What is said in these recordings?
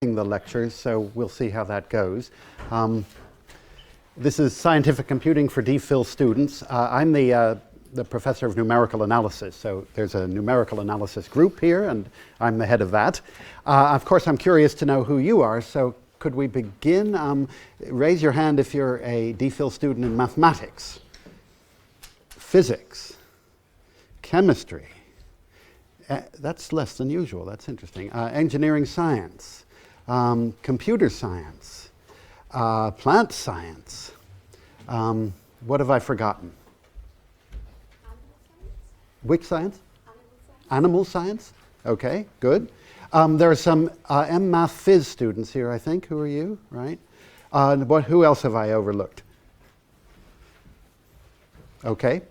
the lectures, so we'll see how that goes. This is scientific computing for DPhil students. I'm the professor of numerical analysis, so there's a numerical analysis group here, and I'm the head of that. Of course, I'm curious to know who you are, so could we begin? Raise your hand if you're a DPhil student in mathematics, physics, chemistry. That's less than usual, that's interesting. Engineering science. Computer science, plant science. What have I forgotten? Which science? Animal science. Okay, good. There are some M-Math Phys students here, I think. Who are you, right? Who else have I overlooked? Okay.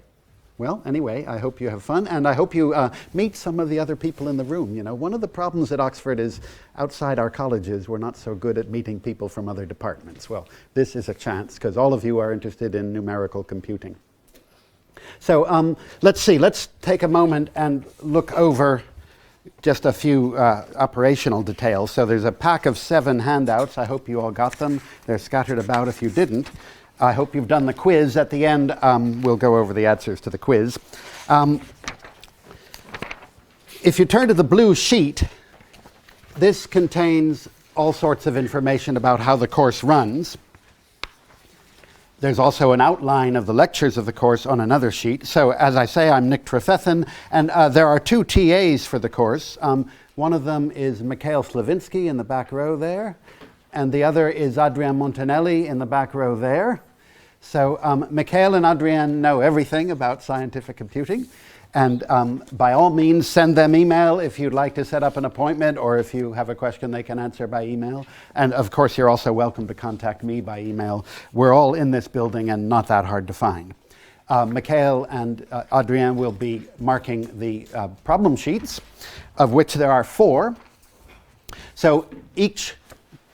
Well, anyway, I hope you have fun, and I hope you meet some of the other people in the room. You know, one of the problems at Oxford is outside our colleges, we're not so good at meeting people from other departments. Well, this is a chance, because all of you are interested in numerical computing. So let's see, let's take a moment and look over just a few operational details. So there's a pack of 7 handouts. I hope you all got them. They're scattered about if you didn't. I hope you've done the quiz. At the end, we'll go over the answers to the quiz. If you turn to the blue sheet, this contains all sorts of information about how the course runs. There's also an outline of the lectures of the course on another sheet. So as I say, I'm Nick Trefethen, and there are 2 TAs for the course. One of them is Mikhail Slavinsky in the back row there, and the other is Adrian Montanelli in the back row there. So Mikhail and Adrian know everything about scientific computing, and by all means send them email if you'd like to set up an appointment, or if you have a question they can answer by email. And of course you're also welcome to contact me by email. We're all in this building and not that hard to find. Mikhail and Adrian will be marking the problem sheets, of which there are 4. So each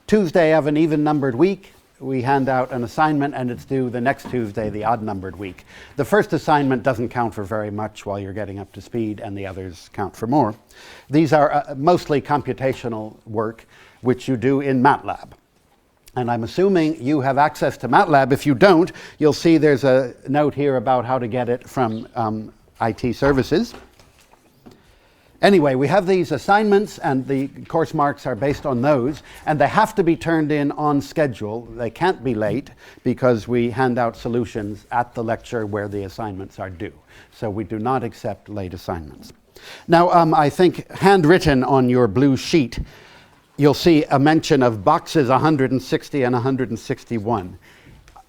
Tuesday of an even-numbered week, we hand out an assignment, and it's due the next Tuesday, the odd-numbered week. The first assignment doesn't count for very much while you're getting up to speed, and the others count for more. These are mostly computational work, which you do in MATLAB. And I'm assuming you have access to MATLAB. If you don't, you'll see there's a note here about how to get it from IT services. Anyway, we have these assignments, and the course marks are based on those, and they have to be turned in on schedule. They can't be late, because we hand out solutions at the lecture where the assignments are due. So we do not accept late assignments. Now, I think handwritten on your blue sheet, you'll see a mention of boxes 160 and 161.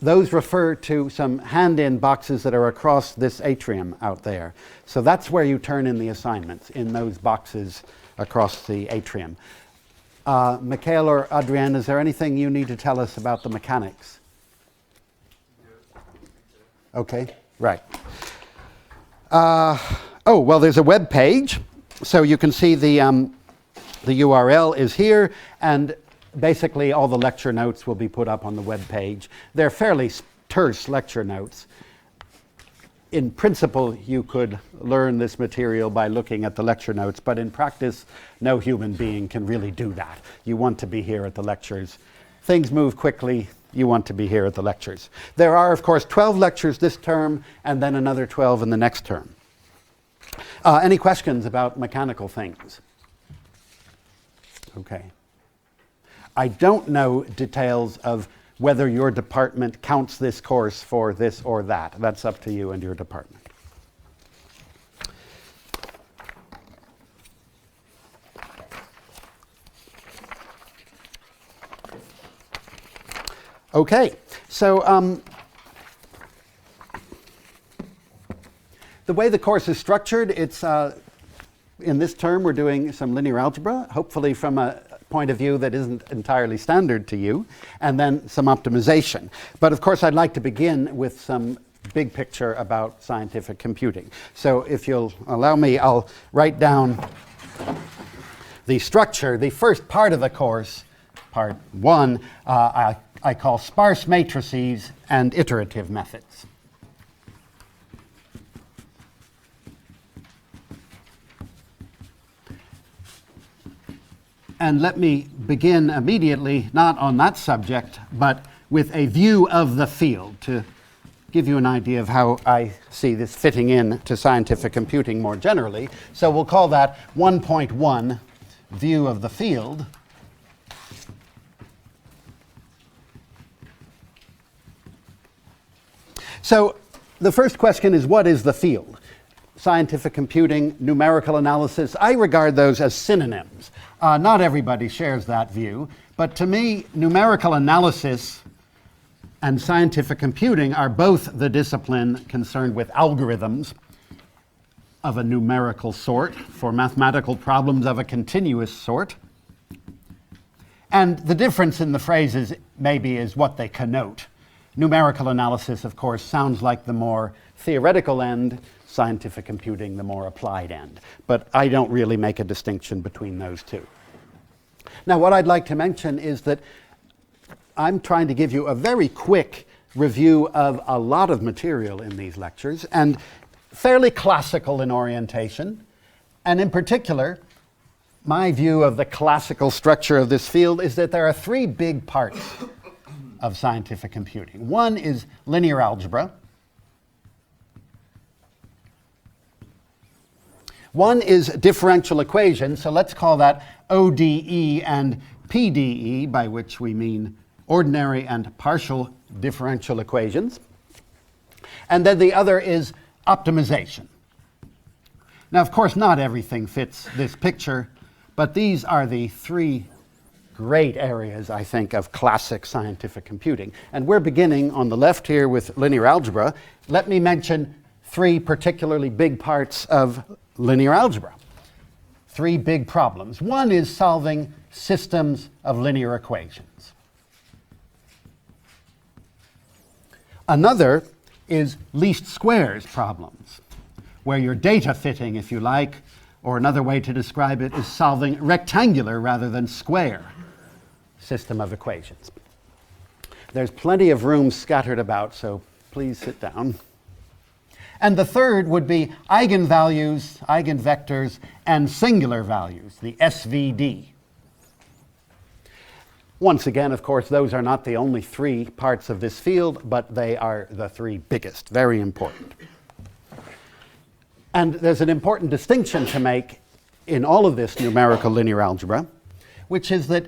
Those refer to some hand-in boxes that are across this atrium out there. So that's where you turn in the assignments, in those boxes across the atrium. Mikhail or Adrian, is there anything you need to tell us about the mechanics? Okay, right. Oh, well, there's a web page. So you can see the URL is here, and basically, all the lecture notes will be put up on the web page. They're fairly terse lecture notes. In principle, you could learn this material by looking at the lecture notes, but in practice, no human being can really do that. You want to be here at the lectures. Things move quickly. You want to be here at the lectures. There are, of course, 12 lectures this term, and then another 12 in the next term. Any questions about mechanical things? Okay. I don't know details of whether your department counts this course for this or that. That's up to you and your department. Okay, so the way the course is structured, it's in this term we're doing some linear algebra, hopefully from a point of view that isn't entirely standard to you, and then some optimization. But of course, I'd like to begin with some big picture about scientific computing. So if you'll allow me, I'll write down the structure. The first part of the course, part 1, I call sparse matrices and iterative methods. And let me begin immediately, not on that subject, but with a view of the field to give you an idea of how I see this fitting in to scientific computing more generally. So we'll call that 1.1 view of the field. So the first question is, what is the field? Scientific computing, numerical analysis, I regard those as synonyms. Not everybody shares that view, but to me, numerical analysis and scientific computing are both the discipline concerned with algorithms of a numerical sort for mathematical problems of a continuous sort. And the difference in the phrases maybe is what they connote. Numerical analysis, of course, sounds like the more theoretical end, scientific computing the more applied end. But I don't really make a distinction between those two. Now, what I'd like to mention is that I'm trying to give you a very quick review of a lot of material in these lectures, and fairly classical in orientation. And in particular, my view of the classical structure of this field is that there are three big parts of scientific computing. One is linear algebra. One is differential equations, so let's call that ODE and PDE, by which we mean ordinary and partial differential equations. And then the other is optimization. Now, of course, not everything fits this picture, but these are the three great areas, I think, of classic scientific computing. And we're beginning on the left here with linear algebra. Let me mention three particularly big parts of linear algebra. Three big problems. One is solving systems of linear equations. Another is least squares problems, where you're data fitting, if you like, or another way to describe it is solving rectangular rather than square system of equations. There's plenty of room scattered about, so please sit down. And the third would be eigenvalues, eigenvectors, and singular values, the SVD. Once again, of course, those are not the only three parts of this field, but they are the three biggest, very important. And there's an important distinction to make in all of this numerical linear algebra, which is that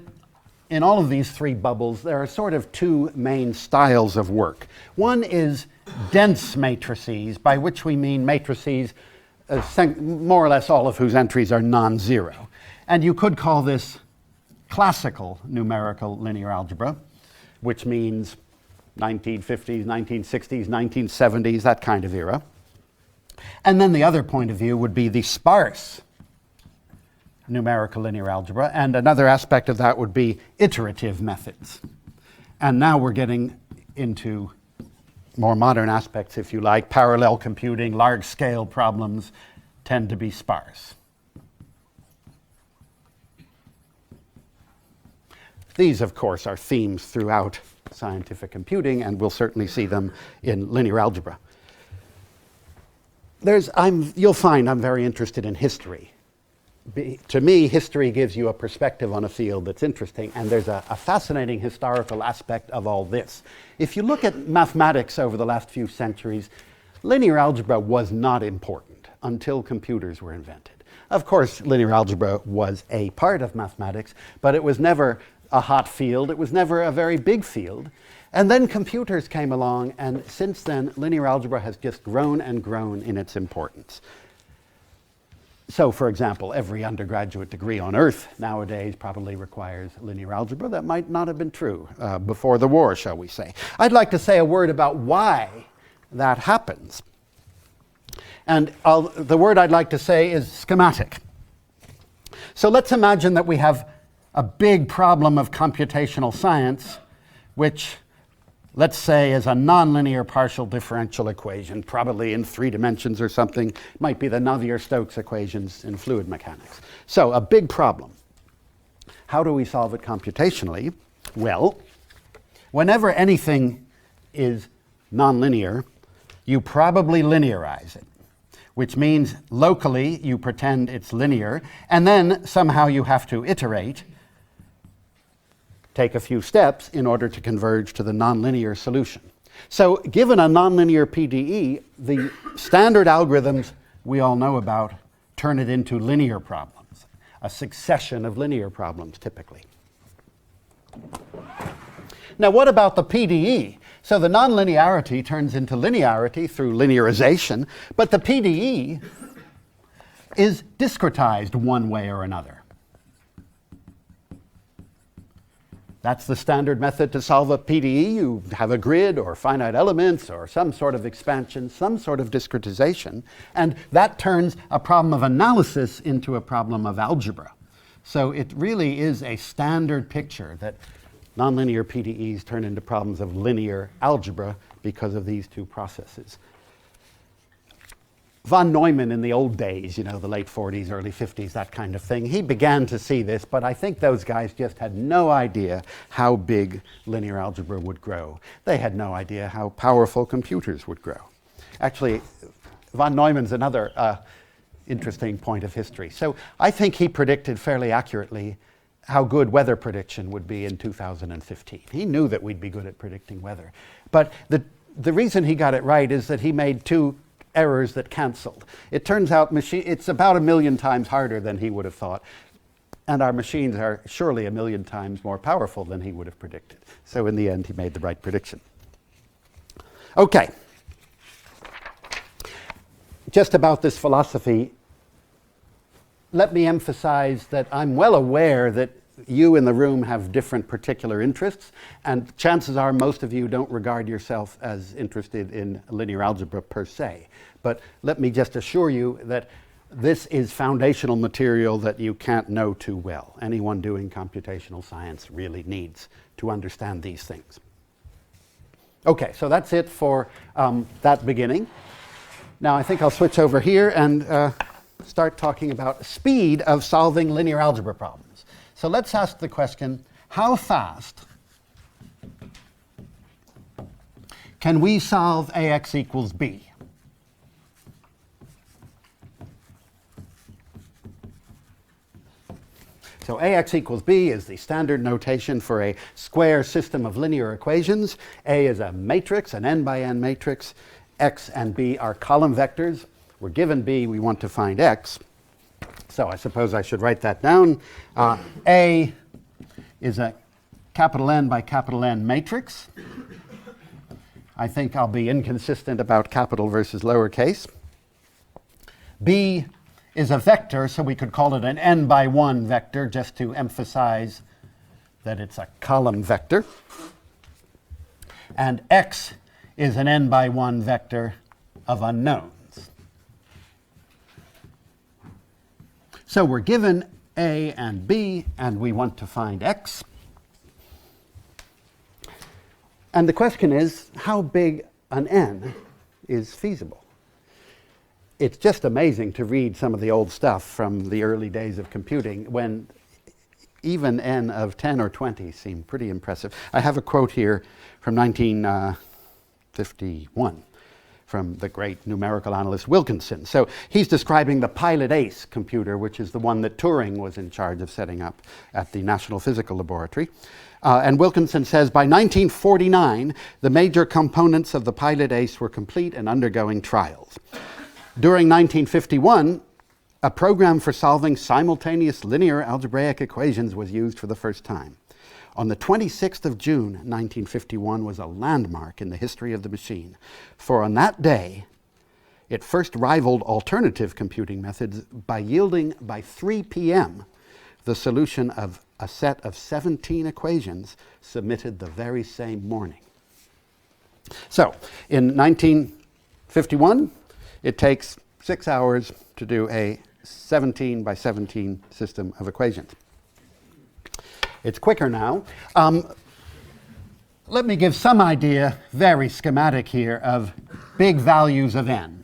in all of these three bubbles, there are sort of two main styles of work. One is dense matrices, by which we mean matrices more or less all of whose entries are non-zero. And you could call this classical numerical linear algebra, which means 1950s, 1960s, 1970s, that kind of era. And then the other point of view would be the sparse numerical linear algebra, and another aspect of that would be iterative methods. And now we're getting into more modern aspects, if you like. Parallel computing, large-scale problems tend to be sparse. These, of course, are themes throughout scientific computing, and we'll certainly see them in linear algebra. You'll find I'm very interested in history. To me, history gives you a perspective on a field that's interesting, and there's a fascinating historical aspect of all this. If you look at mathematics over the last few centuries, linear algebra was not important until computers were invented. Of course, linear algebra was a part of mathematics, but it was never a hot field. It was never a very big field. And then computers came along, and since then, linear algebra has just grown and grown in its importance. So, for example, every undergraduate degree on Earth nowadays probably requires linear algebra. That might not have been true before the war, shall we say. I'd like to say a word about why that happens. And the word I'd like to say is schematic. So let's imagine that we have a big problem of computational science, which, let's say, is a nonlinear partial differential equation, probably in 3 dimensions or something. It might be the Navier-Stokes equations in fluid mechanics. So a big problem. How do we solve it computationally? Well, whenever anything is nonlinear, you probably linearize it, which means locally you pretend it's linear, and then somehow you have to iterate take a few steps in order to converge to the nonlinear solution. So given a nonlinear PDE, the standard algorithms we all know about turn it into linear problems, a succession of linear problems typically. Now what about the PDE? So the nonlinearity turns into linearity through linearization, but the PDE is discretized one way or another. That's the standard method to solve a PDE. You have a grid or finite elements or some sort of expansion, some sort of discretization, and that turns a problem of analysis into a problem of algebra. So it really is a standard picture that nonlinear PDEs turn into problems of linear algebra because of these two processes. Von Neumann in the old days, you know, the late 40s, early 50s, that kind of thing, he began to see this, but I think those guys just had no idea how big linear algebra would grow. They had no idea how powerful computers would grow. Actually, von Neumann's another interesting point of history. So I think he predicted fairly accurately how good weather prediction would be in 2015. He knew that we'd be good at predicting weather. But the reason he got it right is that he made two errors that canceled. It turns out it's about 1 million times harder than he would have thought. And our machines are surely 1 million times more powerful than he would have predicted. So in the end, he made the right prediction. Okay. Just about this philosophy, let me emphasize that I'm well aware that you in the room have different particular interests, and chances are most of you don't regard yourself as interested in linear algebra per se. But let me just assure you that this is foundational material that you can't know too well. Anyone doing computational science really needs to understand these things. Okay, so that's it for that beginning. Now I think I'll switch over here and start talking about speed of solving linear algebra problems. So let's ask the question, how fast can we solve AX equals B? So AX equals B is the standard notation for a square system of linear equations. A is a matrix, an n by n matrix. X and B are column vectors. We're given B, we want to find X. So I suppose I should write that down. A is a capital N by capital N matrix. I think I'll be inconsistent about capital versus lowercase. B is a vector, so we could call it an n by 1 vector just to emphasize that it's a column vector. And X is an n by 1 vector of unknowns. So we're given A and B, and we want to find X. And the question is, how big an n is feasible? It's just amazing to read some of the old stuff from the early days of computing when even n of 10 or 20 seem pretty impressive. I have a quote here from 1951. From the great numerical analyst Wilkinson. So he's describing the Pilot Ace computer, which is the one that Turing was in charge of setting up at the National Physical Laboratory. And Wilkinson says, by 1949, the major components of the Pilot Ace were complete and undergoing trials. During 1951, a program for solving simultaneous linear algebraic equations was used for the first time. On the 26th of June, 1951 was a landmark in the history of the machine, for on that day, it first rivaled alternative computing methods by yielding by 3 p.m. the solution of a set of 17 equations submitted the very same morning. So, in 1951, it takes 6 hours to do a 17 by 17 system of equations. It's quicker now. Let me give some idea, very schematic here, of big values of n.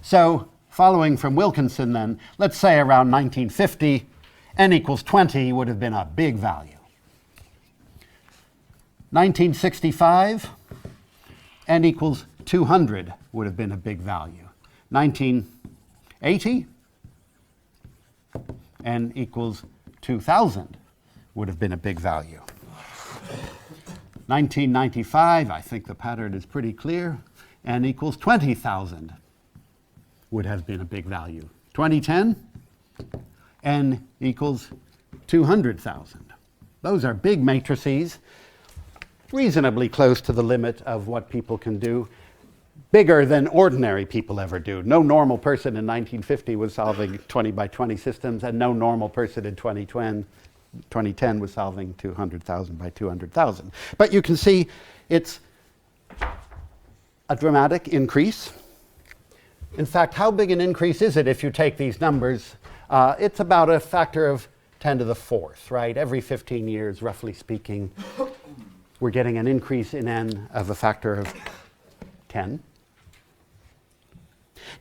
So, following from Wilkinson then, let's say around 1950, n equals 20 would have been a big value. 1965, n equals 200 would have been a big value. 1980, n equals 2,000 would have been a big value. 1995, I think the pattern is pretty clear, n equals 20,000 would have been a big value. 2010, n equals 200,000. Those are big matrices, reasonably close to the limit of what people can do, bigger than ordinary people ever do. No normal person in 1950 was solving 20 by 20 systems, and no normal person in 2010 was solving 200,000 by 200,000. But you can see it's a dramatic increase. In fact, how big an increase is it if you take these numbers? It's about a factor of 10 to the fourth, right? Every 15 years, roughly speaking, we're getting an increase in n of a factor of 10.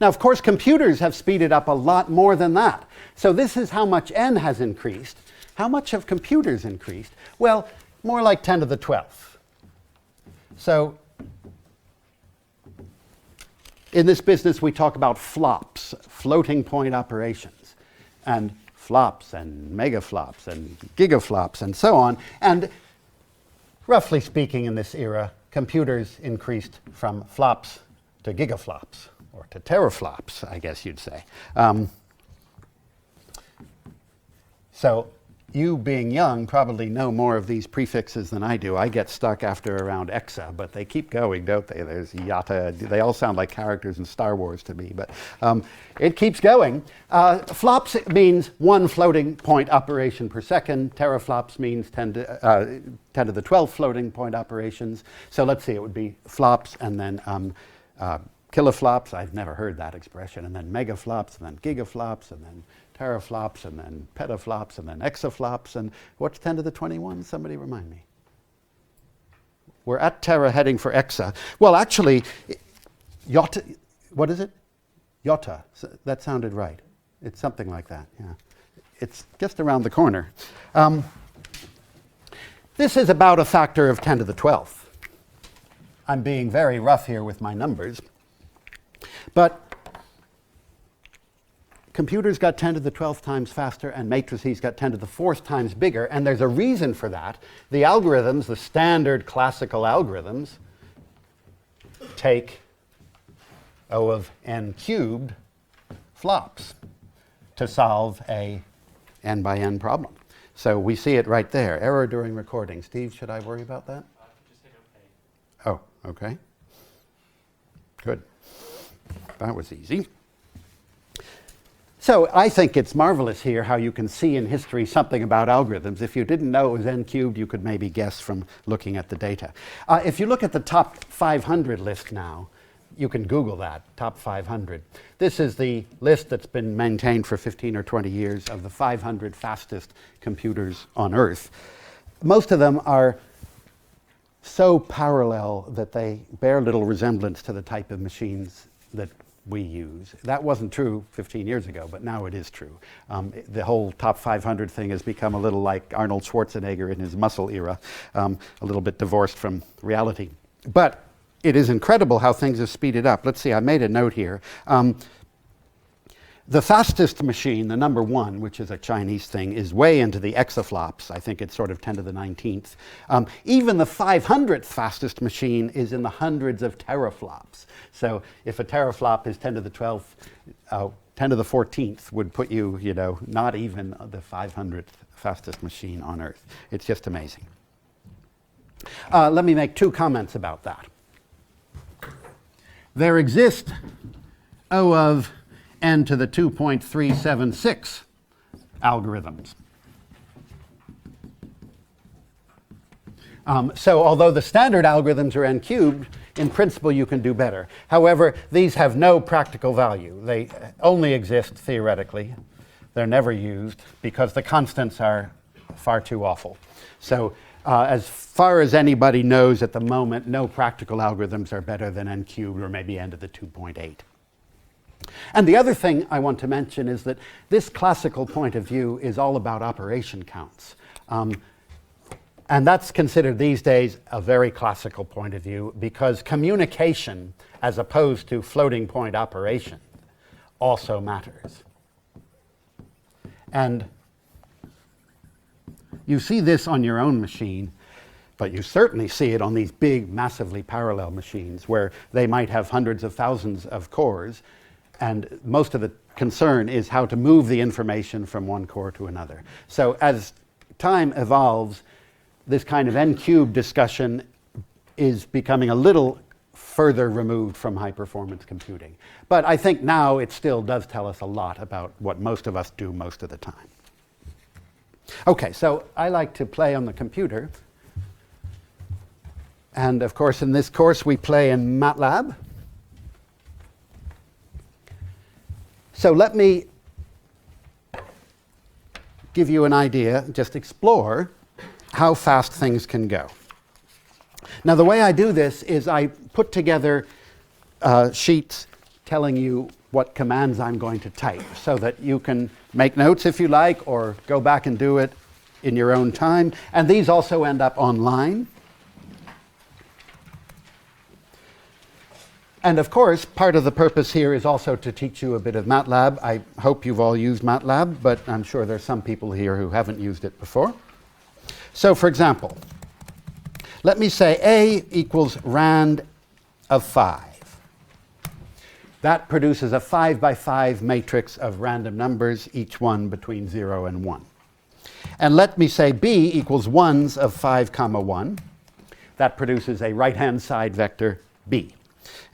Now, of course, computers have speeded up a lot more than that. So this is how much n has increased. How much have computers increased? Well, more like 10 to the 12th. So in this business, we talk about flops, floating point operations, and flops and megaflops and gigaflops and so on. And roughly speaking, in this era, computers increased from flops to gigaflops, or to teraflops, I guess you'd say. So you, being young, probably know more of these prefixes than I do. I get stuck after around exa, but they keep going, don't they? There's yata. They all sound like characters in Star Wars to me, but it keeps going. Flops means one floating point operation per second. Teraflops means 10 to the 12th floating point operations. So let's see, it would be flops and then kiloflops. I've never heard that expression. And then megaflops, and then gigaflops, and then teraflops, and then petaflops, and then exaflops. And what's 10 to the 21? Somebody remind me. We're at tera heading for exa. Well, actually, yotta, what is it? Yotta. That sounded right. It's something like that, yeah. It's just around the corner. This is about a factor of 10 to the 12th. I'm being very rough here with my numbers. But computers got 10 to the 12th times faster, and matrices got 10 to the 4th times bigger, and there's a reason for that. The algorithms, the standard classical algorithms, take O of n cubed flops to solve a n by n problem. So we see it right there. Error during recording. Steve, should I worry about that? Just hit OK. Oh, okay. Good. That was easy. So I think it's marvelous here how you can see in history something about algorithms. If you didn't know it was n cubed, you could maybe guess from looking at the data. If you look at the top 500 list now, you can Google that, top 500. This is the list that's been maintained for 15 or 20 years of the 500 fastest computers on Earth. Most of them are so parallel that they bear little resemblance to the type of machines that we use. That wasn't true 15 years ago, but now it is true. The whole top 500 thing has become a little like Arnold Schwarzenegger in his muscle era, a little bit divorced from reality. But it is incredible how things have speeded up. Let's see, I made a note here. The fastest machine, the number one, which is a Chinese thing, is way into the exaflops. I think it's sort of 10 to the 19th. Even the 500th fastest machine is in the hundreds of teraflops. So if a teraflop is 10 to the 12th, 10 to the 14th would put you, you know, not even the 500th fastest machine on Earth. It's just amazing. Let me make two comments about that. There exist O of n to the 2.376 algorithms. So although the standard algorithms are n cubed, in principle you can do better. However, these have no practical value. They only exist theoretically. They're never used because the constants are far too awful. So as far as anybody knows at the moment, no practical algorithms are better than n cubed or maybe n to the 2.8. And the other thing I want to mention is that this classical point of view is all about operation counts. And that's considered these days a very classical point of view because communication, as opposed to floating point operation, also matters. And You see this on your own machine, but you certainly see it on these big, massively parallel machines where they might have hundreds of thousands of cores, and most of the concern is how to move the information from one core to another. So as time evolves, this kind of n-cube discussion is becoming a little further removed from high-performance computing. But I think now it still does tell us a lot about what most of us do most of the time. Okay, so I like to play on the computer. And of course, in this course, we play in MATLAB. So let me give you an idea, just explore how fast things can go. Now, the way I do this is I put together sheets telling you what commands I'm going to type so that you can make notes if you like or go back and do it in your own time. And these also end up online. And of course, part of the purpose here is also to teach you a bit of MATLAB. I hope you've all used MATLAB, but I'm sure there's some people here who haven't used it before. So for example, let me say A equals rand of 5. That produces a 5 by 5 matrix of random numbers, each one between 0 and 1. And let me say B equals ones of 5 comma 1. That produces a right-hand side vector B.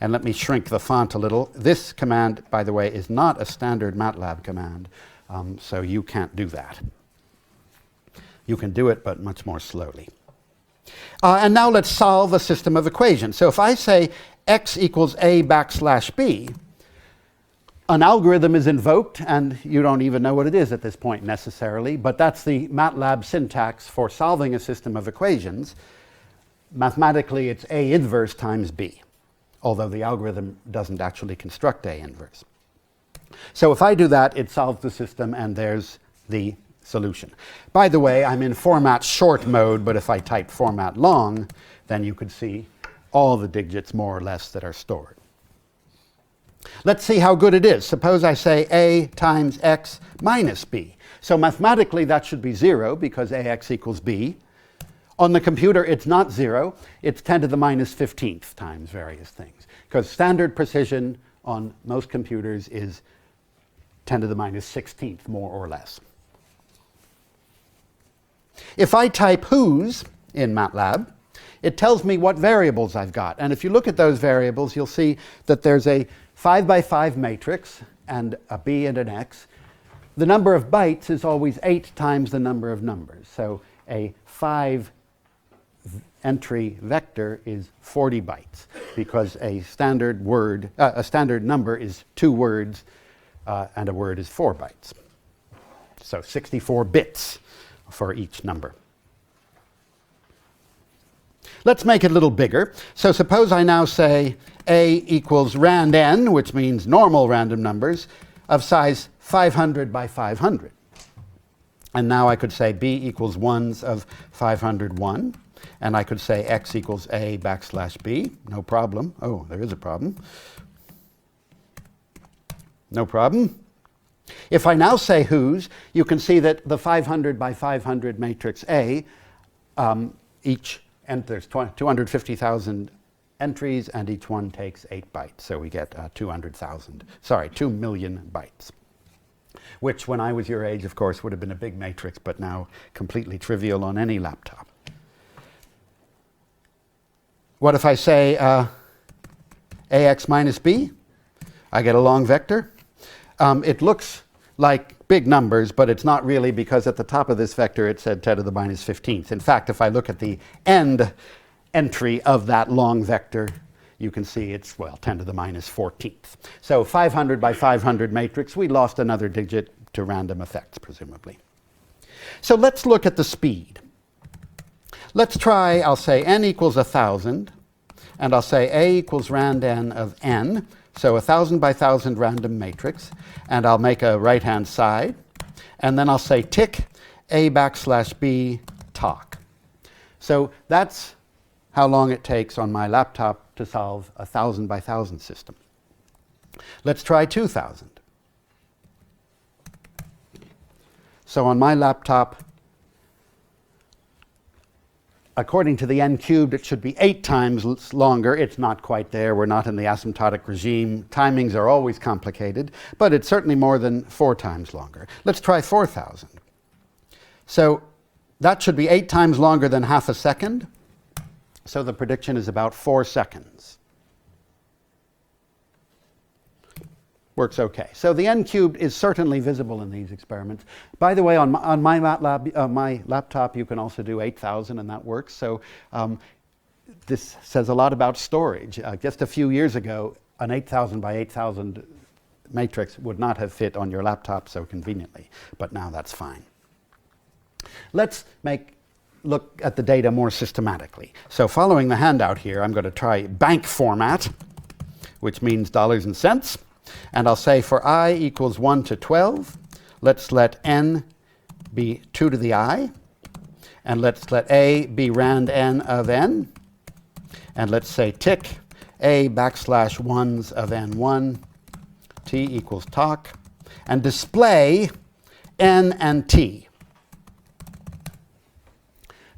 And let me shrink the font a little. This command, by the way, is not a standard MATLAB command, so you can't do that. You can do it, but much more slowly. And now let's solve a system of equations. So if I say x equals a backslash b, an algorithm is invoked, and you don't even know what it is at this point necessarily, but that's the MATLAB syntax for solving a system of equations. Mathematically, it's A inverse times B, although the algorithm doesn't actually construct A inverse. So if I do that, it solves the system, and there's the solution. By the way, I'm in format short mode, but if I type format long, then you could see all the digits more or less that are stored. Let's see how good it is. Suppose I say A times x minus b. So mathematically, that should be 0 because ax equals b. On the computer, it's not 0. It's 10 to the minus 15th times various things, because standard precision on most computers is 10 to the minus 16th, more or less. If I type whos in MATLAB, it tells me what variables I've got. And if you look at those variables, you'll see that there's a 5 by 5 matrix and a b and an x. The number of bytes is always 8 times the number of numbers. So a 5-entry vector is 40 bytes because a standard number is 2 words, and a word is 4 bytes. So 64 bits for each number. Let's make it a little bigger. So suppose I now say A equals rand n, which means normal random numbers, of size 500 by 500. And now I could say B equals ones of 501. And I could say x equals A backslash B. No problem. Oh, there is a problem. No problem. If I now say whos, you can see that the 500 by 500 matrix A, there's 250,000 entries, and each one takes 8 bytes. So we get 2 million bytes, which when I was your age, of course, would have been a big matrix, but now completely trivial on any laptop. What if I say ax minus b? I get a long vector. It looks like big numbers, but it's not really, because at the top of this vector it said 10 to the minus 15th. In fact, if I look at the end entry of that long vector, you can see it's, well, 10 to the minus 14th. So 500 by 500 matrix, we lost another digit to random effects, presumably. So let's look at the speed. Let's try, I'll say n equals 1,000, and I'll say A equals rand n of n. So 1,000 by 1,000 random matrix, and I'll make a right-hand side, and then I'll say tick A backslash B talk. So that's how long it takes on my laptop to solve a 1,000 by 1,000 system. Let's try 2,000. So on my laptop, according to the n cubed, it should be 8 times longer. It's not quite there. We're not in the asymptotic regime. Timings are always complicated, but it's certainly more than 4 times longer. Let's try 4,000. So that should be 8 times longer than half a second. So the prediction is about 4 seconds. Works okay. So the n cubed is certainly visible in these experiments. By the way, on my MATLAB, my laptop, you can also do 8,000, and that works. So this says a lot about storage. Just a few years ago, an 8,000 by 8,000 matrix would not have fit on your laptop so conveniently, but now that's fine. Let's look at the data more systematically. So following the handout here, I'm going to try bank format, which means dollars and cents. And I'll say for I equals 1 to 12, let's let n be 2 to the I, and let's let a be rand n of n, and let's say tick a backslash 1s of n1, t equals talk, and display n and t.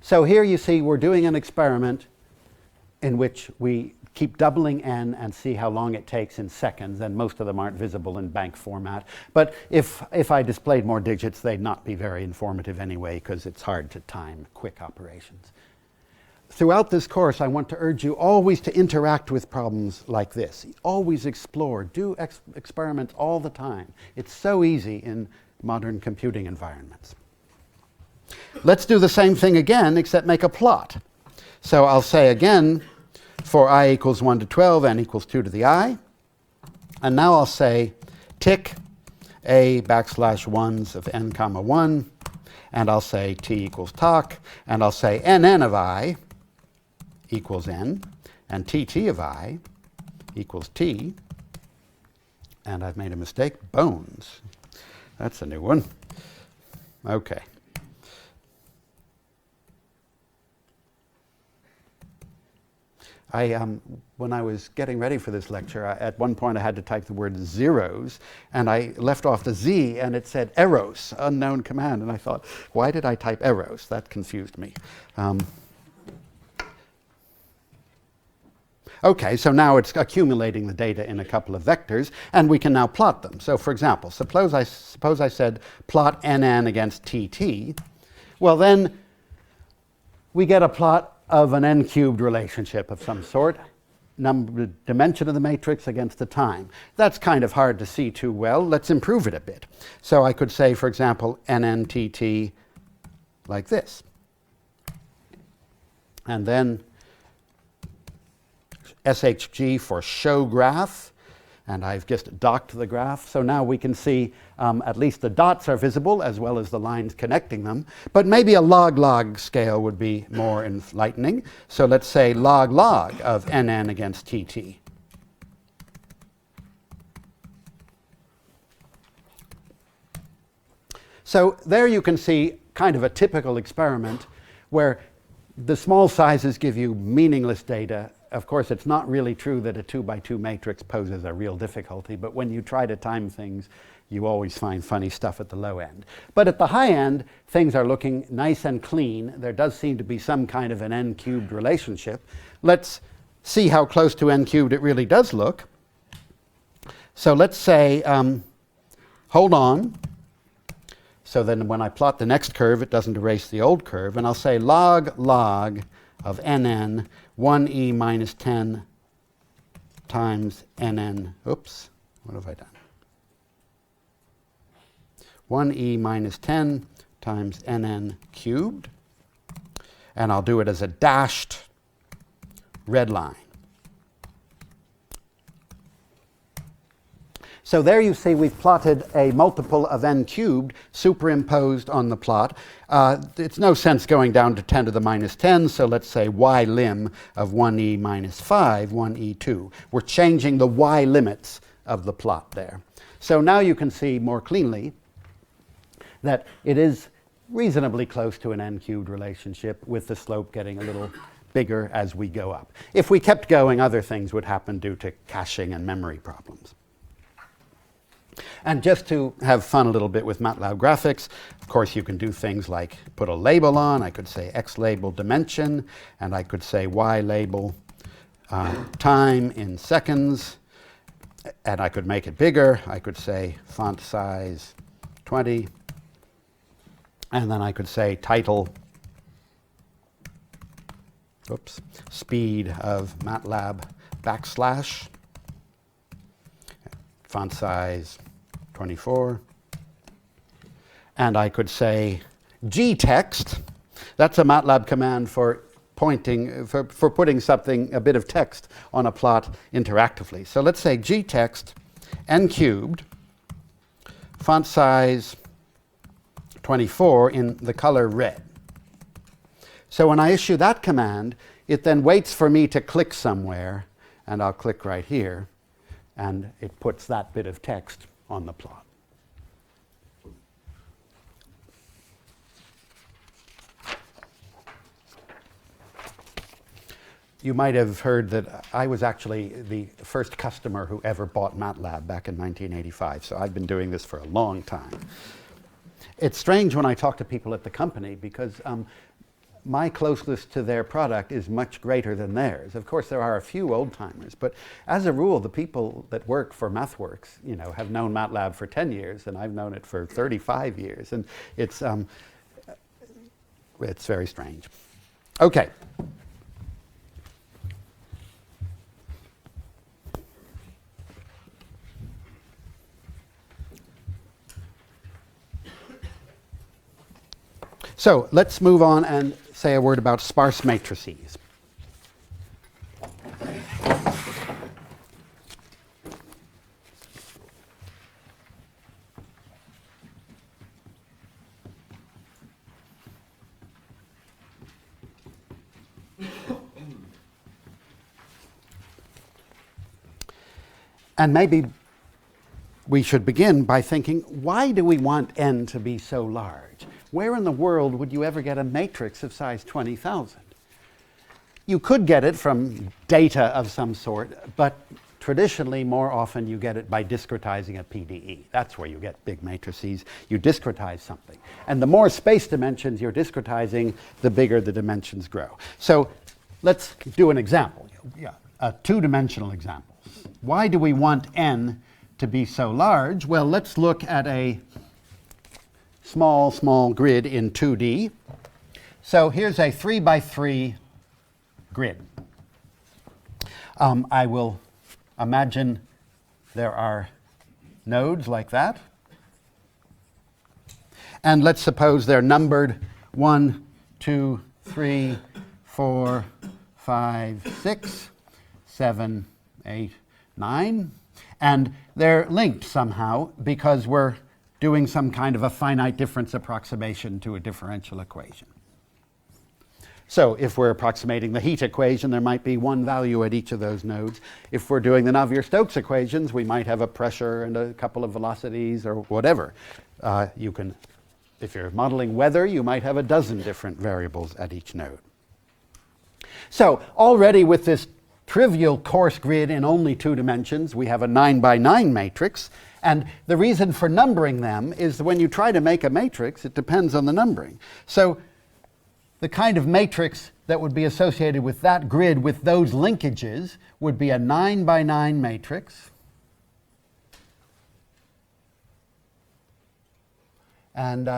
So here you see we're doing an experiment in which we keep doubling n and see how long it takes in seconds, and most of them aren't visible in bank format. But if I displayed more digits, they'd not be very informative anyway, because it's hard to time quick operations. Throughout this course, I want to urge you always to interact with problems like this. Always explore, do experiments all the time. It's so easy in modern computing environments. Let's do the same thing again, except make a plot. So I'll say again, for I equals 1 to 12, n equals 2 to the I. And now I'll say tick a backslash 1s of n comma 1. And I'll say t equals talk. And I'll say nn of I equals n. And tt of I equals t. And I've made a mistake. Bones. That's a new one. Okay. When I was getting ready for this lecture, at one point I had to type the word zeros, and I left off the Z, and it said eros, unknown command. And I thought, why did I type eros? That confused me. Okay, so now it's accumulating the data in a couple of vectors, and we can now plot them. So for example, suppose I said plot nn against tt. Well, then we get a plot of an n cubed relationship of some sort, dimension of the matrix against the time. That's kind of hard to see too well. Let's improve it a bit. So I could say, for example, nntt like this. And then shg for show graph. And I've just docked the graph. So now we can see at least the dots are visible as well as the lines connecting them. But maybe a log-log scale would be more enlightening. So let's say log-log of nn against tt. So there you can see kind of a typical experiment where the small sizes give you meaningless data. Of course, it's not really true that a 2 by 2 matrix poses a real difficulty, but when you try to time things, you always find funny stuff at the low end. But at the high end, things are looking nice and clean. There does seem to be some kind of an n cubed relationship. Let's see how close to n cubed it really does look. So let's say, hold on. So then when I plot the next curve, it doesn't erase the old curve. And I'll say log of nn 1e minus 10 times nn, oops, what have I done? 1e minus 10 times nn cubed. And I'll do it as a dashed red line. So there you see we've plotted a multiple of n cubed superimposed on the plot. It's no sense going down to 10 to the minus 10, so let's say y lim of 1e minus 5, 1e2. We're changing the y limits of the plot there. So now you can see more cleanly that it is reasonably close to an n cubed relationship, with the slope getting a little bigger as we go up. If we kept going, other things would happen due to caching and memory problems. And just to have fun a little bit with MATLAB Graphics, of course you can do things like put a label on. I could say X label dimension, and I could say Y label time in seconds, and I could make it bigger. I could say font size 20, and then I could say title, oops, speed of MATLAB backslash, font size 24, and I could say gtext. That's a MATLAB command for pointing, for putting something, a bit of text on a plot interactively. So let's say gtext n cubed, font size 24 in the color red. So when I issue that command, it then waits for me to click somewhere, and I'll click right here, and it puts that bit of text on the plot. You might have heard that I was actually the first customer who ever bought MATLAB back in 1985, so I've been doing this for a long time. It's strange when I talk to people at the company because my closeness to their product is much greater than theirs. Of course, there are a few old-timers, but as a rule, the people that work for MathWorks, you know, have known MATLAB for 10 years, and I've known it for 35 years, and it's very strange. Okay. So let's move on and say a word about sparse matrices. And maybe we should begin by thinking, why do we want n to be so large? Where in the world would you ever get a matrix of size 20,000? You could get it from data of some sort, but traditionally, more often, you get it by discretizing a PDE. That's where you get big matrices. You discretize something. And the more space dimensions you're discretizing, the bigger the dimensions grow. So let's do an example, a two-dimensional example. Why do we want n to be so large? Well, let's look at a small grid in 2D. So here's a 3 by 3 grid. I will imagine there are nodes like that. And let's suppose they're numbered 1, 2, 3, 4, 5, 6, 7, 8, 9. And they're linked somehow because we're doing some kind of a finite difference approximation to a differential equation. So if we're approximating the heat equation, there might be one value at each of those nodes. If we're doing the Navier-Stokes equations, we might have a pressure and a couple of velocities or whatever. If you're modeling weather, you might have a dozen different variables at each node. So already with this trivial coarse grid in only 2 dimensions, we have a 9 by 9 matrix. And the reason for numbering them is that when you try to make a matrix, it depends on the numbering. So the kind of matrix that would be associated with that grid with those linkages would be a 9 by 9 matrix. And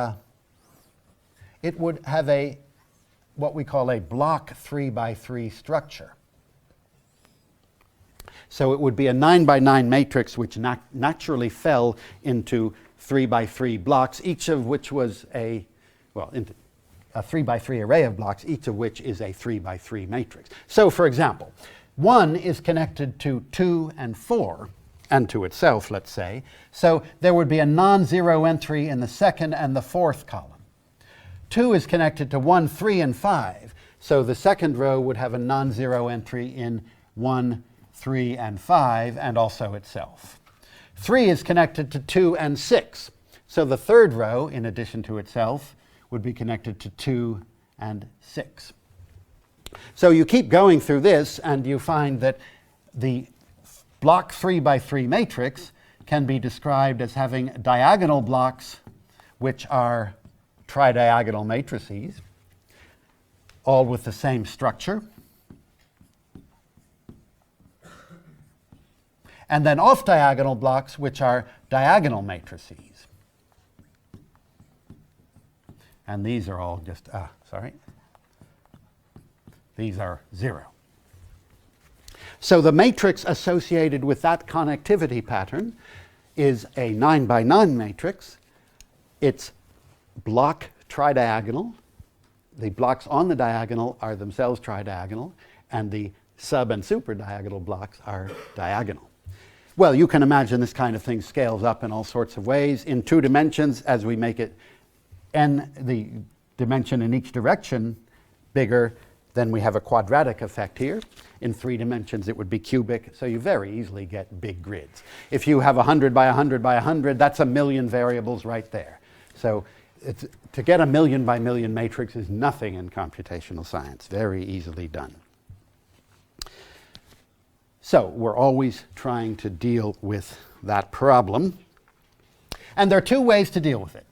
it would have what we call a block 3 by 3 structure. So it would be a 9 by 9 matrix which naturally fell into 3 by 3 blocks, each of which was a 3 by 3 array of blocks, each of which is a 3 by 3 matrix. So for example, 1 is connected to 2 and 4, and to itself, let's say. So there would be a non-zero entry in the second and the fourth column. 2 is connected to 1, 3, and 5. So the second row would have a non-zero entry in 1, 3, and 5, and also itself. 3 is connected to 2 and 6. So the third row, in addition to itself, would be connected to 2 and 6. So you keep going through this, and you find that the block 3 by 3 matrix can be described as having diagonal blocks which are tridiagonal matrices, all with the same structure. And then off-diagonal blocks which are diagonal matrices. And these are all just, these are 0. So the matrix associated with that connectivity pattern is a 9 by 9 matrix. It's block tridiagonal. The blocks on the diagonal are themselves tridiagonal, and the sub and super diagonal blocks are diagonal. Well, you can imagine this kind of thing scales up in all sorts of ways. In 2 dimensions, as we make it n, the dimension in each direction, bigger, then we have a quadratic effect here. In 3 dimensions, it would be cubic, so you very easily get big grids. If you have 100 by 100 by 100, that's 1,000,000 variables right there. So to get a 1,000,000 by 1,000,000 matrix is nothing in computational science, very easily done. So we're always trying to deal with that problem. And there are 2 ways to deal with it.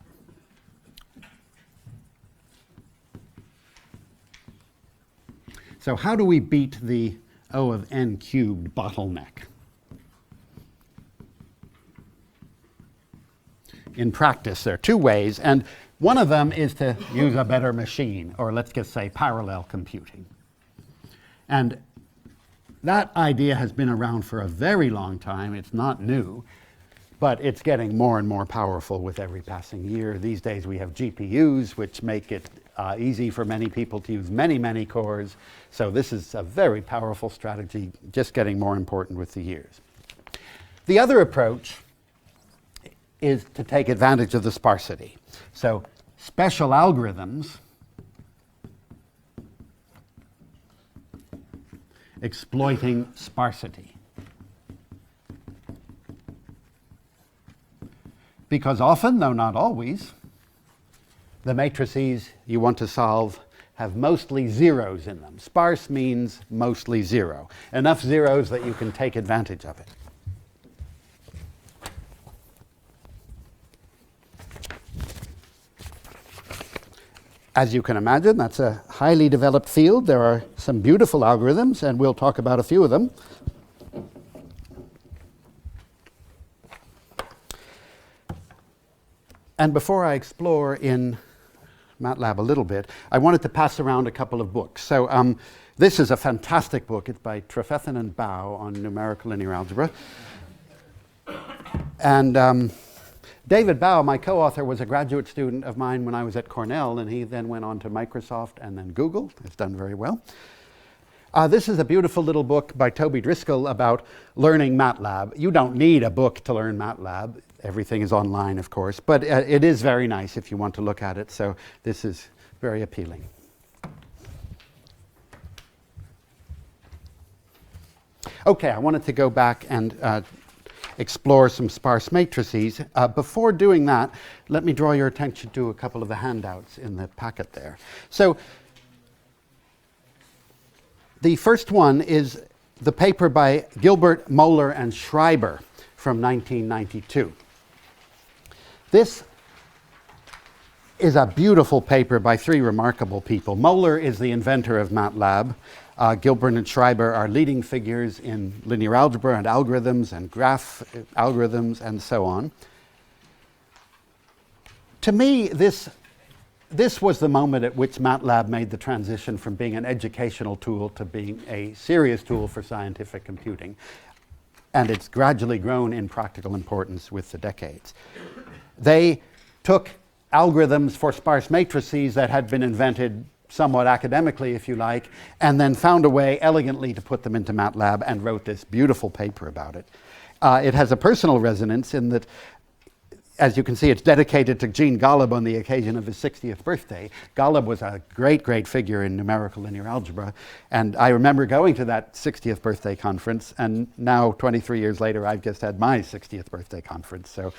So how do we beat the O of n cubed bottleneck? In practice, there are 2 ways, and one of them is to use a better machine, or let's just say parallel computing. And that idea has been around for a very long time. It's not new, but it's getting more and more powerful with every passing year. These days we have GPUs, which make it easy for many people to use many, many cores. So this is a very powerful strategy, just getting more important with the years. The other approach is to take advantage of the sparsity. So special algorithms exploiting sparsity. Because often, though not always, the matrices you want to solve have mostly zeros in them. Sparse means mostly 0. Enough zeros that you can take advantage of it. As you can imagine, that's a highly developed field. There are some beautiful algorithms, and we'll talk about a few of them. And before I explore in MATLAB a little bit, I wanted to pass around a couple of books. So this is a fantastic book. It's by Trefethen and Bao on numerical linear algebra. And David Bao, my co-author, was a graduate student of mine when I was at Cornell, and he then went on to Microsoft and then Google. It's done very well. This is a beautiful little book by Toby Driscoll about learning MATLAB. You don't need a book to learn MATLAB. Everything is online, of course, but it is very nice if you want to look at it, so this is very appealing. Okay, I wanted to go back and explore some sparse matrices. Before doing that, let me draw your attention to a couple of the handouts in the packet there. So the first one is the paper by Gilbert, Moeller, and Schreiber from 1992. This is a beautiful paper by 3 remarkable people. Moeller is the inventor of MATLAB. Gilbert and Schreiber are leading figures in linear algebra and algorithms and graph algorithms and so on. To me, this was the moment at which MATLAB made the transition from being an educational tool to being a serious tool for scientific computing. And it's gradually grown in practical importance with the decades. They took algorithms for sparse matrices that had been invented somewhat academically, if you like, and then found a way elegantly to put them into MATLAB and wrote this beautiful paper about it. It has a personal resonance in that, as you can see, it's dedicated to Gene Golub on the occasion of his 60th birthday. Golub was a great, great figure in numerical linear algebra, and I remember going to that 60th birthday conference, and now, 23 years later, I've just had my 60th birthday conference, so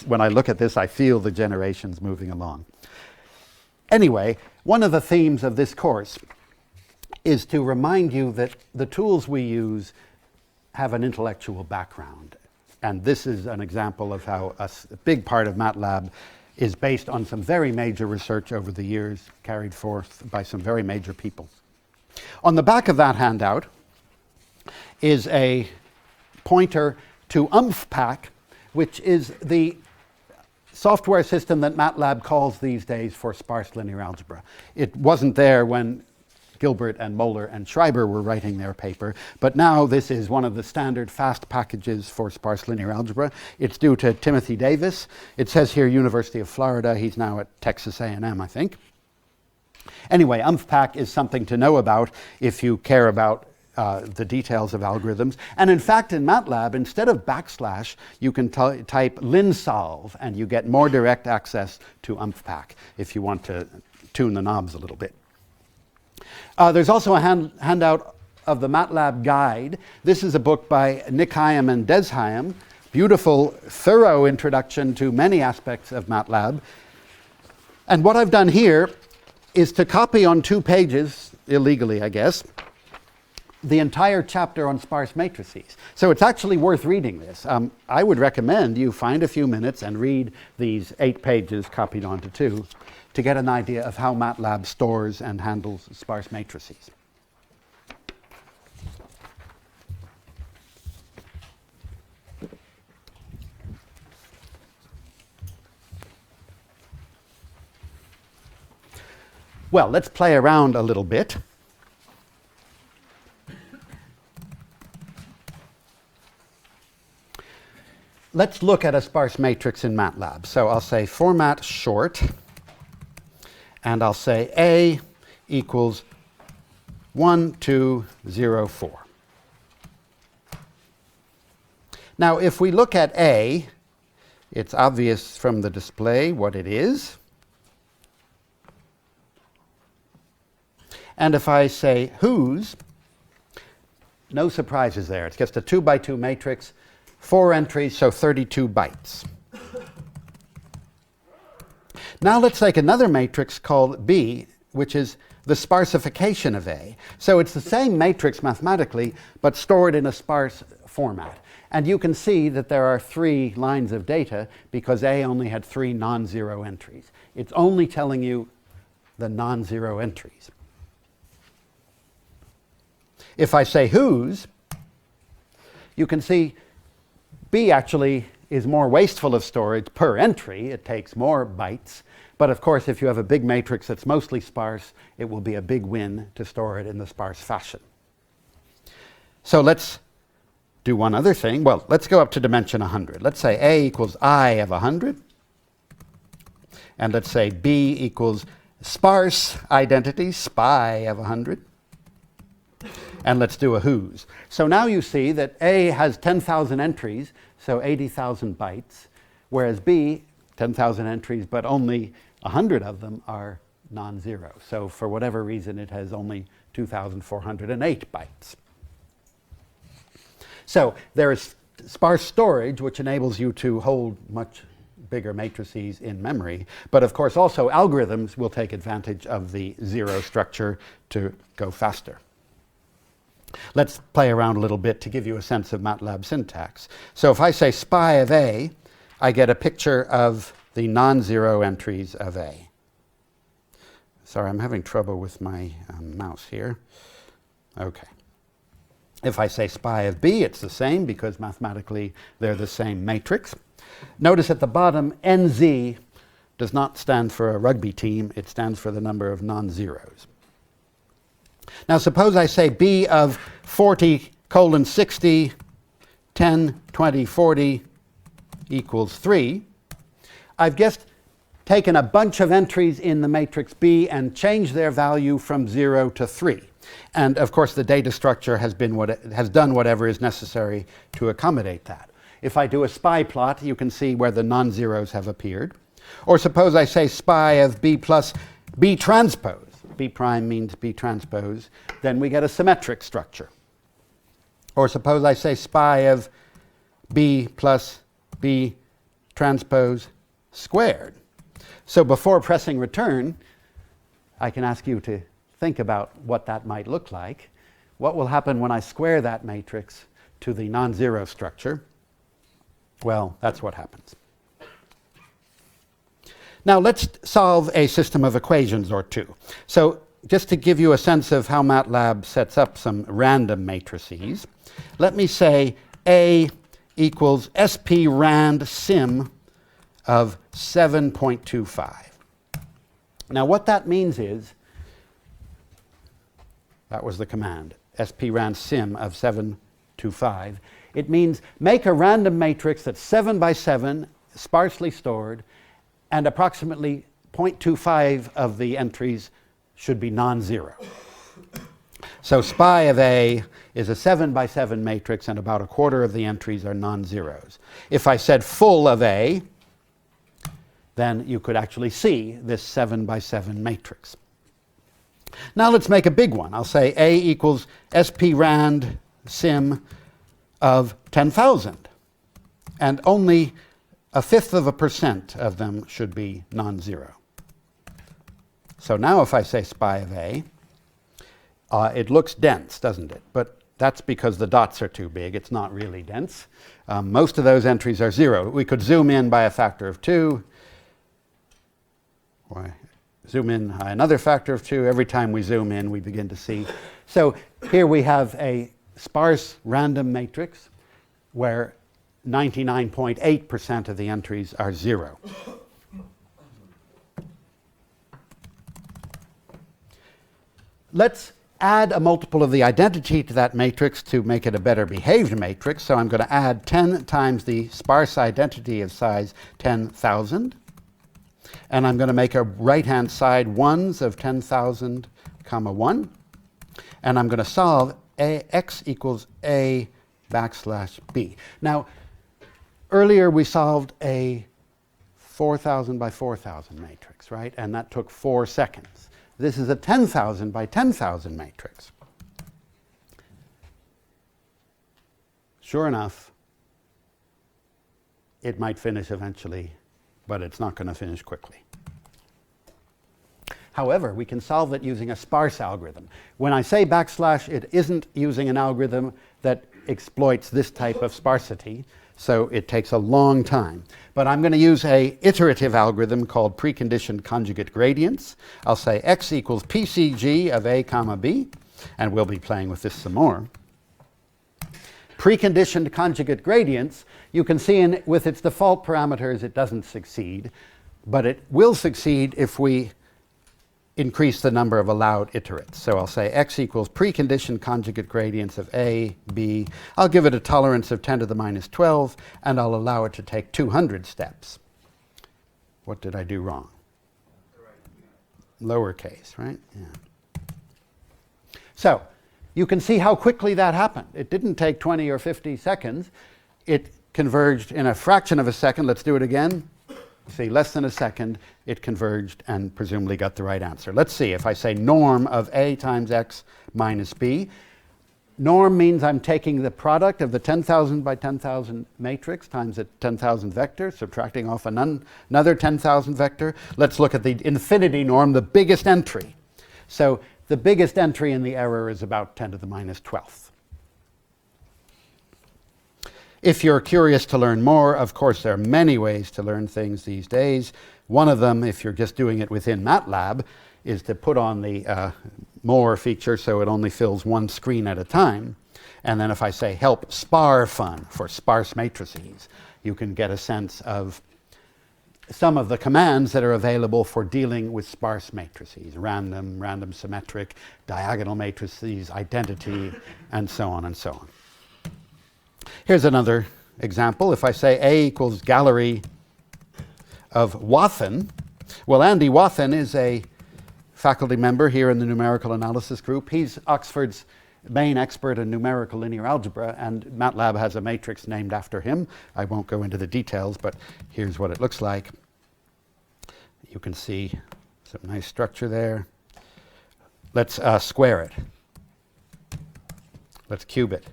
when I look at this, I feel the generations moving along. Anyway, one of the themes of this course is to remind you that the tools we use have an intellectual background. And this is an example of how a big part of MATLAB is based on some very major research over the years carried forth by some very major people. On the back of that handout is a pointer to Unpack, which is the software system that MATLAB calls these days for sparse linear algebra. It wasn't there when Gilbert and Schreiber were writing their paper, but now this is one of the standard fast packages for sparse linear algebra. It's due to Timothy Davis. It says here University of Florida. He's now at Texas A&M, I think. Anyway, Unpack is something to know about if you care about the details of algorithms. And in fact, in MATLAB, instead of backslash, you can type linsolve, and you get more direct access to Unpack if you want to tune the knobs a little bit. There's also a handout of the MATLAB guide. This is a book by Nick Hyam and Des Hyam. Beautiful, thorough introduction to many aspects of MATLAB. And what I've done here is to copy on 2 pages, illegally I guess, the entire chapter on sparse matrices. So it's actually worth reading this. I would recommend you find a few minutes and read these 8 pages copied onto 2 to get an idea of how MATLAB stores and handles sparse matrices. Well, let's play around a little bit. Let's look at a sparse matrix in MATLAB. So I'll say format short, and I'll say A equals 1, 2, 0, 4. Now, if we look at A, it's obvious from the display what it is. And if I say whose, no surprises there. It's just a 2 by 2 matrix, 4 entries, so 32 bytes. Now let's take another matrix called B, which is the sparsification of A. So it's the same matrix mathematically, but stored in a sparse format. And you can see that there are 3 lines of data because A only had 3 non-zero entries. It's only telling you the non-zero entries. If I say whose, you can see B actually is more wasteful of storage per entry. It takes more bytes. But of course, if you have a big matrix that's mostly sparse, it will be a big win to store it in the sparse fashion. So let's do one other thing. Well, let's go up to dimension 100. Let's say A equals I of 100. And let's say B equals sparse identity, SPI of 100. And let's do a whose. So now you see that A has 10,000 entries, so 80,000 bytes, whereas B, 10,000 entries, but only 100 of them are non-zero. So for whatever reason, it has only 2,408 bytes. So there is sparse storage, which enables you to hold much bigger matrices in memory. But of course, also algorithms will take advantage of the zero structure to go faster. Let's play around a little bit to give you a sense of MATLAB syntax. So if I say SPI of A, I get a picture of the non-zero entries of A. Sorry, I'm having trouble with my mouse here. Okay. If I say SPI of B, it's the same because mathematically they're the same matrix. Notice at the bottom, NZ does not stand for a rugby team. It stands for the number of non-zeros. Now suppose I say B of 40 colon 60, 10, 20, 40 equals 3. I've just taken a bunch of entries in the matrix B and changed their value from 0 to 3. And of course the data structure has done whatever is necessary to accommodate that. If I do a SPI plot, you can see where the non-zeros have appeared. Or suppose I say SPI of B plus B transpose. B prime means B transpose, then we get a symmetric structure. Or suppose I say SPI of B plus B transpose squared. So before pressing return, I can ask you to think about what that might look like. What will happen when I square that matrix to the non-zero structure? Well, that's what happens. Now let's solve a system of equations or two. So just to give you a sense of how MATLAB sets up some random matrices, let me say A equals SP rand sim of 7.25. Now what that means is, that was the command, SP rand sim of 725. It means make a random matrix that's 7 by 7, sparsely stored, and approximately 0.25 of the entries should be non-zero. So SPI of A is a 7 by 7 matrix, and about a quarter of the entries are non-zeros. If I said full of A, then you could actually see this 7 by 7 matrix. Now let's make a big one. I'll say A equals SP rand sim of 10,000, and only 0.1% of them should be non-zero. So now if I say SPI of A, it looks dense, doesn't it? But that's because the dots are too big. It's not really dense. Most of those entries are 0. We could zoom in by a factor of 2. Or zoom in by another factor of 2. Every time we zoom in, we begin to see. So here we have a sparse random matrix where 99.8% of the entries are 0. Let's add a multiple of the identity to that matrix to make it a better behaved matrix. So I'm going to add 10 times the sparse identity of size 10,000. And I'm going to make a right-hand side ones of 10,000, comma 1. And I'm going to solve x equals a backslash b. Now, earlier we solved a 4,000 by 4,000 matrix, right? And that took 4 seconds. This is a 10,000 by 10,000 matrix. Sure enough, it might finish eventually, but it's not going to finish quickly. However, we can solve it using a sparse algorithm. When I say backslash, it isn't using an algorithm that exploits this type of sparsity, so it takes a long time. But I'm going to use an iterative algorithm called preconditioned conjugate gradients. I'll say x equals PCG of a comma b, and we'll be playing with this some more. Preconditioned conjugate gradients, you can see with its default parameters it doesn't succeed, but it will succeed if we increase the number of allowed iterates. So I'll say x equals preconditioned conjugate gradients of a, b. I'll give it a tolerance of 10 to the minus 12, and I'll allow it to take 200 steps. What did I do wrong? Lowercase, right? Yeah. So you can see how quickly that happened. It didn't take 20 or 50 seconds. It converged in a fraction of a second. Let's do it again. See, less than a second, it converged and presumably got the right answer. Let's see, if I say norm of a times x minus b, norm means I'm taking the product of the 10,000 by 10,000 matrix times the 10,000 vector, subtracting off another 10,000 vector. Let's look at the infinity norm, the biggest entry. So the biggest entry in the error is about 10 to the minus 12th. If you're curious to learn more, of course, there are many ways to learn things these days. One of them, if you're just doing it within MATLAB, is to put on the more feature so it only fills one screen at a time. And then if I say help spar fun for sparse matrices, you can get a sense of some of the commands that are available for dealing with sparse matrices, random symmetric, diagonal matrices, identity, and so on and so on. Here's another example. If I say A equals gallery of Wathen, well, Andy Wathen is a faculty member here in the numerical analysis group. He's Oxford's main expert in numerical linear algebra, and MATLAB has a matrix named after him. I won't go into the details, but here's what it looks like. You can see some nice structure there. Let's square it. Let's cube it.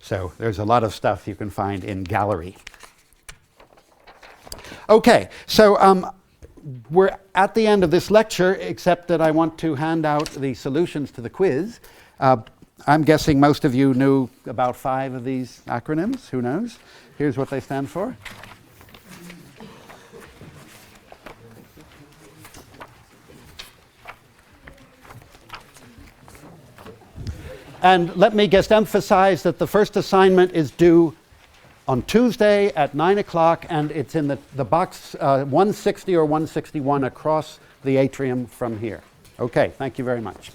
So there's a lot of stuff you can find in Gallery. Okay, so we're at the end of this lecture, except that I want to hand out the solutions to the quiz. I'm guessing most of you knew about 5 of these acronyms. Who knows? Here's what they stand for. And let me just emphasize that the first assignment is due on Tuesday at 9 o'clock, and it's in the box 160 or 161 across the atrium from here. Okay, thank you very much.